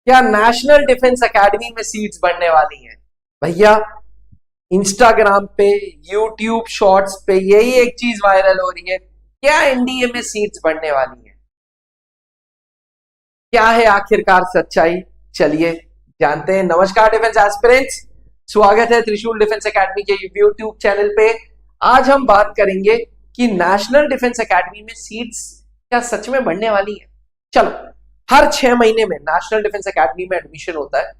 क्या national defence academy में seats बढ़ने वाली हैं? भैया इंस्टाग्राम पे, यूट्यूब शॉर्ट्स पे यही एक चीज वायरल हो रही है, क्या एनडीए में सीट्स बढ़ने वाली हैं? क्या है आखिरकार सच्चाई? चलिए जानते हैं। नमस्कार डिफेंस एस्पिरेंट्स, स्वागत है त्रिशूल डिफेंस एकेडमी के यूट्यूब चैनल पे। आज हम बात करेंगे कि नेशनल डिफेंस एकेडमी में सीट्स क्या सच में बढ़ने वाली है। चलो, हर 6 महीने में नेशनल डिफेंस एकेडमी में एडमिशन होता है।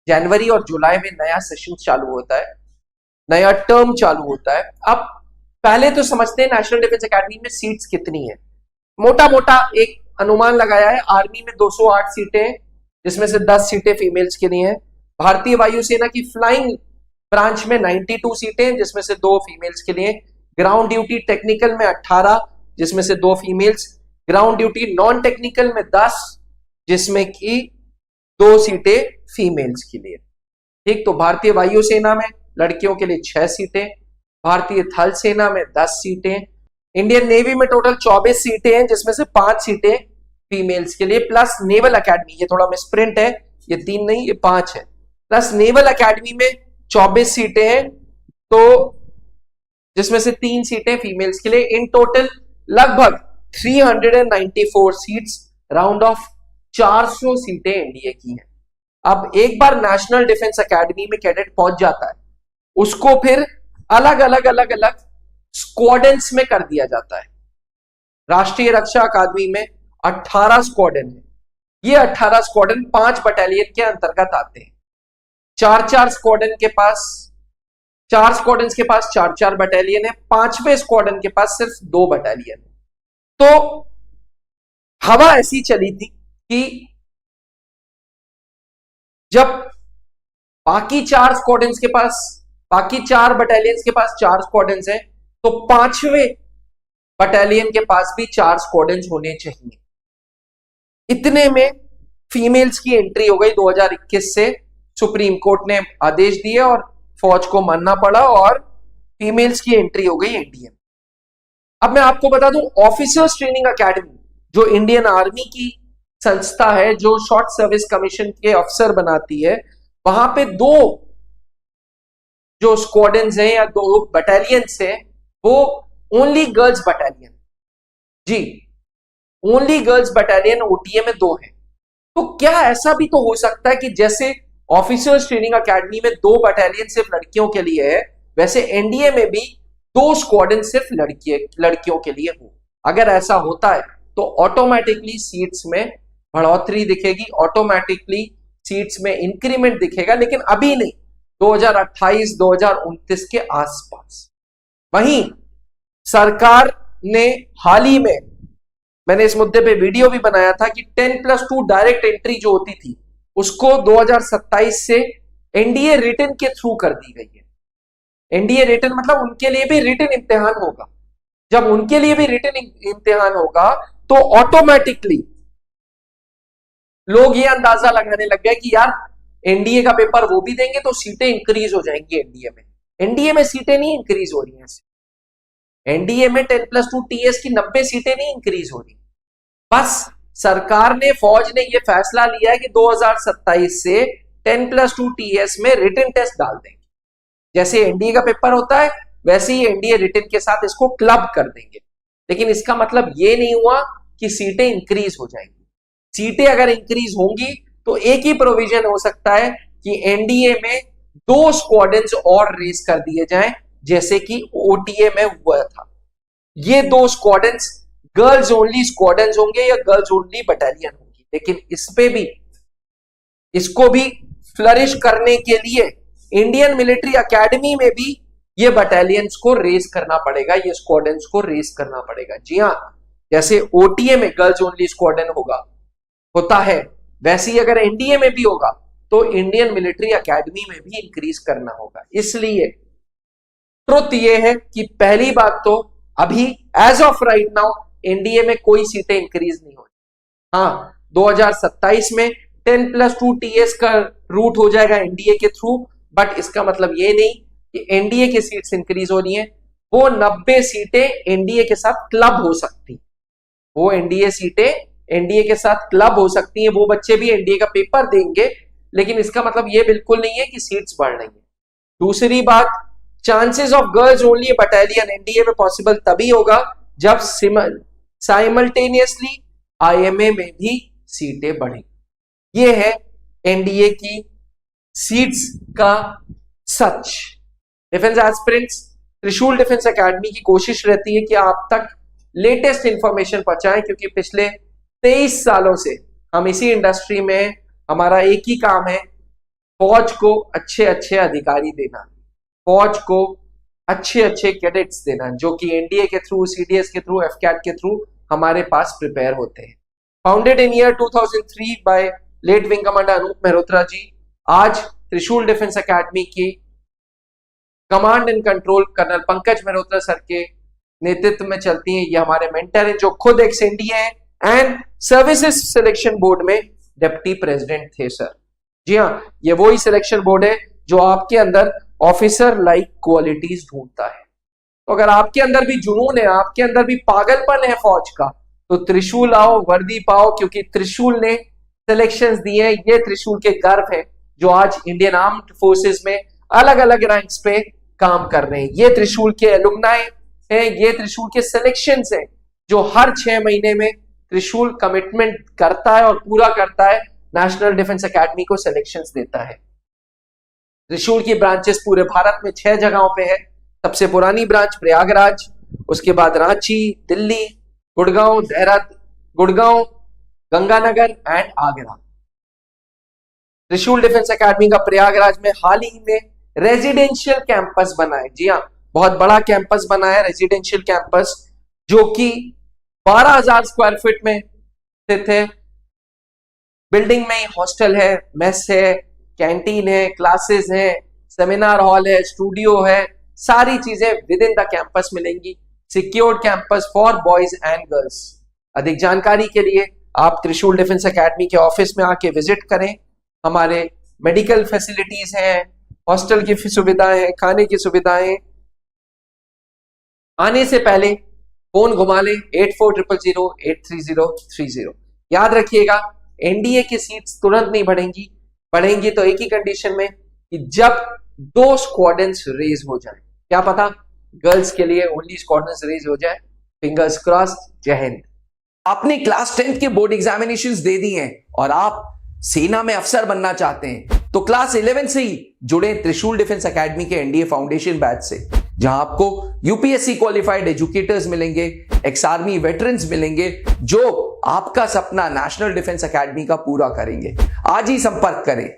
जनवरी और जुलाई में नया सेशन चालू होता है, नया टर्म चालू होता है। अब पहले तो समझते हैं नेशनल डिफेंस एकेडमी में सीट्स कितनी है। मोटा मोटा एक अनुमान लगाया है, आर्मी में 208 सीटें हैं, जिसमें से 10 सीटें फीमेल्स के लिए हैं। भारतीय वायुसेना की फ्लाइंग ब्रांच में 92 सीटें हैं, जिसमें से 2 फीमेल्स के लिए। ग्राउंड ड्यूटी टेक्निकल में 18, जिसमें से 2 females. Ground duty non technical में 10, जिसमें की 2 सीटें फीमेल्स के लिए। ठीक, तो भारतीय वायुसेना में लड़कियों के लिए 6 सीटें, भारतीय थल सेना में 10 सीटें, इंडियन नेवी में टोटल 24 सीटें हैं, जिसमें से 5 सीटें फीमेल्स के लिए, प्लस नेवल एकेडमी, ये थोड़ा मिसप्रिंट है, ये 3 नहीं ये 5 है, प्लस नेवल एकेडमी में 24 सीटें हैं, तो जिसमें से 3 सीटें फीमेल्स के लिए। इन टोटल लगभग 394 सीट्स, राउंड ऑफ 400 सीटें एनडीए की हैं। अब एक बार नेशनल डिफेंस एकेडमी में कैडेट पहुंच जाता है, उसको फिर अलग अलग स्क्वाड्रंस में कर दिया जाता है। राष्ट्रीय रक्षा अकादमी में 18 स्क्वाड्रन है। ये 18 स्क्वाड्रन 5 बटालियन के अंतर्गत आते हैं। 4 स्क्वाड्रन के पास 4 स्क्वाड्रंस के पास 4 बटालियन है। 5वें स्क्वाड्रन के पास सिर्फ 2 बटालियन है। तो हवा ऐसी चली थी कि जब बाकी 4 स्क्वाड्रंस के पास, बाकी 4 बटालियंस के पास 4 स्क्वाड्रंस हैं, तो 5वें बटालियन के पास भी 4 स्क्वाड्रंस होने चाहिए। इतने में फीमेल्स की एंट्री हो गई 2021 से। सुप्रीम कोर्ट ने आदेश दिए और फौज को मानना पड़ा और फीमेल्स की एंट्री हो गई एनडीए में। अब मैं आपको बता दूं, ऑफिसर्स ट्रेनिंग एकेडमी जो इंडियन आर्मी की संस्था है, जो शॉर्ट सर्विस कमीशन के अफसर बनाती है, वहां पे 2 जो स्क्वाड्रंस हैं या 2 बटालियंस हैं, वो ओनली गर्ल्स बटालियन, जी ओनली गर्ल्स बटालियन ओटीए में 2 हैं। तो क्या ऐसा भी तो हो सकता है कि जैसे ऑफिसर्स ट्रेनिंग एकेडमी में 2 बटालियन सिर्फ लड़कियों के लिए है, वैसे एनडीए में भी 2 स्क्वाड्रन सिर्फ लड़कियों के लिए हो। अगर ऐसा होता है तो ऑटोमेटिकली सीट्स में बढ़ोतरी दिखेगी, ऑटोमेटिकली सीट्स में इंक्रीमेंट दिखेगा, लेकिन अभी नहीं, 2028-2029 के आसपास। वहीं सरकार ने हाल ही में, मैंने इस मुद्दे पे वीडियो भी बनाया था कि 10+2 डायरेक्ट एंट्री जो होती थी, उसको 2027 से एनडीए रिटन के थ्रू कर दी गई है। एनडीए रिटन मतलब उनके लिए भी रिटन इम्तिहान होगा। जब उनके लिए भी रिटन इम्तिहान होगा तो ऑटोमेटिकली लोग ये अंदाजा लगाने लग गए कि यार एनडीए का पेपर वो भी देंगे तो सीटें इंक्रीज हो जाएंगी एनडीए में। एनडीए में सीटें नहीं इंक्रीज हो रही हैं। एनडीए में 10+2 टीएस की 90 सीटें नहीं इंक्रीज हो रही। बस सरकार ने, फौज ने यह फैसला लिया है कि 2027 से 10+2 टीएस में रिटन टेस्ट डाल देंगे। जैसे एनडीए का पेपर होता है वैसे ही एनडीए रिटन के साथ इसको क्लब कर देंगे। लेकिन इसका मतलब ये नहीं हुआ कि सीटें इंक्रीज हो जाएंगी। सीटें अगर इंक्रीज होंगी तो एक ही प्रोविजन हो सकता है कि एनडीए में 2 स्क्वाड्रंस और रेस कर दिए जाएं, जैसे कि ओटीए में हुआ था। ये 2 स्क्वाड्रंस गर्ल्स ओनली स्क्वाड्रंस होंगे या गर्ल्स ओनली बटालियन होंगी। लेकिन इस पे भी, इसको भी फ्लरिश करने के लिए इंडियन मिलिट्री एकेडमी में भी ये बटालियंस को रेस करना पड़ेगा, ये स्क्वाड्रंस को रेस करना पड़ेगा। जी हां, जैसे ओटीए में गर्ल्स ओनली स्क्वाड्रन होता है, वैसे ही अगर एनडीए में भी होगा तो इंडियन मिलिट्री एकेडमी में भी इंक्रीज करना होगा। इसलिए ट्रुथ ये है कि पहली बात तो अभी as of right now NDA में कोई सीटें इंक्रीज नहीं हो रही। हाँ, 2027 में 10+2 टीएस का रूट हो जाएगा एनडीए के थ्रू, बट इसका मतलब ये नहीं कि एनडीए की सीट्स इंक्रीज हो रही हैं। वो 90 सीटें एनडीए के साथ क्लब हो सकती, वो एनडीए सीटें एनडीए के साथ क्लब हो सकती हैं, वो बच्चे भी एनडीए का पेपर देंगे, लेकिन इसका मतलब ये बिल्कुल नहीं है कि सीट्स बढ़ रही है। दूसरी बात, chances of girls only battalion NDA में पॉसिबल तभी होगा जब साइमल्टेनियसली आईएमए में भी सीटें बढ़ेंगी। ये है एनडीए की सीट्स का सच। डिफेंस एस्पिरेंट्स, त्रिशूल डिफेंस एकेडमी की कोशिश रहती है कि आप तक लेटेस्ट इंफॉर्मेशन पहुंचाएं, क्योंकि पिछले 23 सालों से हम इसी इंडस्ट्री में, हमारा एक ही काम है, फौज को अच्छे अच्छे अधिकारी देना, फौज को अच्छे अच्छे कैडेट्स देना, जो कि एनडीए के थ्रू, सीडीएस के थ्रू, एफकैट के थ्रू हमारे पास प्रिपेयर होते हैं। Founded in year 2003 by late wing commander Anup Mehrotra ji, आज त्रिशूल डिफेंस एकेडमी की command and control colonel Pankaj Mehrotra sir के नेतृत्व में चलती है। ये हमारे मेंटर हैं, जो खुद एक एनडीए है एंड सर्विसेज सिलेक्शन बोर्ड में डिप्टी प्रेसिडेंट थे सर। जी हाँ, ये वही सिलेक्शन बोर्ड है जो आपके अंदर ऑफिसर लाइक क्वालिटीज ढूंढता है। तो अगर आपके अंदर भी जुनून है, आपके अंदर भी पागलपन है फौज का, तो त्रिशूल आओ, वर्दी पाओ, क्योंकि त्रिशूल ने सिलेक्शंस दिए हैं। ये त्रिशूल के गर्व है जो आज इंडियन आर्म्ड फोर्सेस में अलग अलग रैंक्स पे काम कर रहे हैं। ये त्रिशूल के एलुमनाई हैं, ये त्रिशूल के सिलेक्शंस हैं, जो हर 6 महीने में त्रिशूल कमिटमेंट करता है और पूरा करता है, नेशनल डिफेंस एकेडमी को सिलेक्शंस देता है। त्रिशूल की ब्रांचेस पूरे भारत में 6 जगहों पे है। सबसे पुरानी ब्रांच प्रयागराज, उसके बाद रांची, दिल्ली, गुड़गांव, गुड़गांव, गंगानगर एंड आगरा। त्रिशूल डिफेंस एकेडमी का प्रयागराज में हाल ही में रेजिडेंशियल कैंपस बना है। जी हाँ, बहुत बड़ा कैंपस बना है, रेजिडेंशियल कैंपस, जो कि 12,000 स्क्वायर फीट में स्थित है। बिल्डिंग में ही हॉस्टल है, मेस है, कैंटीन है, क्लासेस है, सेमिनार हॉल है, स्टूडियो है, सारी चीजें विद इन द कैंपस मिलेंगी। Secured campus for boys and girls. अधिक जानकारी के लिए आप त्रिशूल डिफेंस एकेडमी के ऑफिस में आके विजिट करें। हमारे मेडिकल फैसिलिटीज हैं, हॉस्टल की सुविधाएं हैं, खाने की सुविधाएं। आने से पहले फोन घुमा ले 8400083030। याद रखिएगा, एनडीए की सीट्स तुरंत नहीं बढ़ेंगी, बढ़ेंगी तो एक ही कंडीशन में कि जब 2 स्क्वाड्रन्स रेज हो जाए। क्या पता गर्ल्स के लिए ओनली स्क्वाड्रन्स रेज हो जाए। Fingers crossed. जय हिंद। आपने क्लास 10th के बोर्ड एग्जामिनेशंस दे दिए हैं और आप सेना में अफसर बनना चाहते हैं, तो क्लास 11 से ही जुड़े त्रिशूल डिफेंस एकेडमी के एनडीए फाउंडेशन बैच से, जहां आपको यूपीएससी क्वालिफाइड एजुकेटर्स मिलेंगे, एक्स आर्मी वेटरन्स मिलेंगे, जो आपका सपना नेशनल डिफेंस एकेडमी का पूरा करेंगे। आज ही संपर्क करें।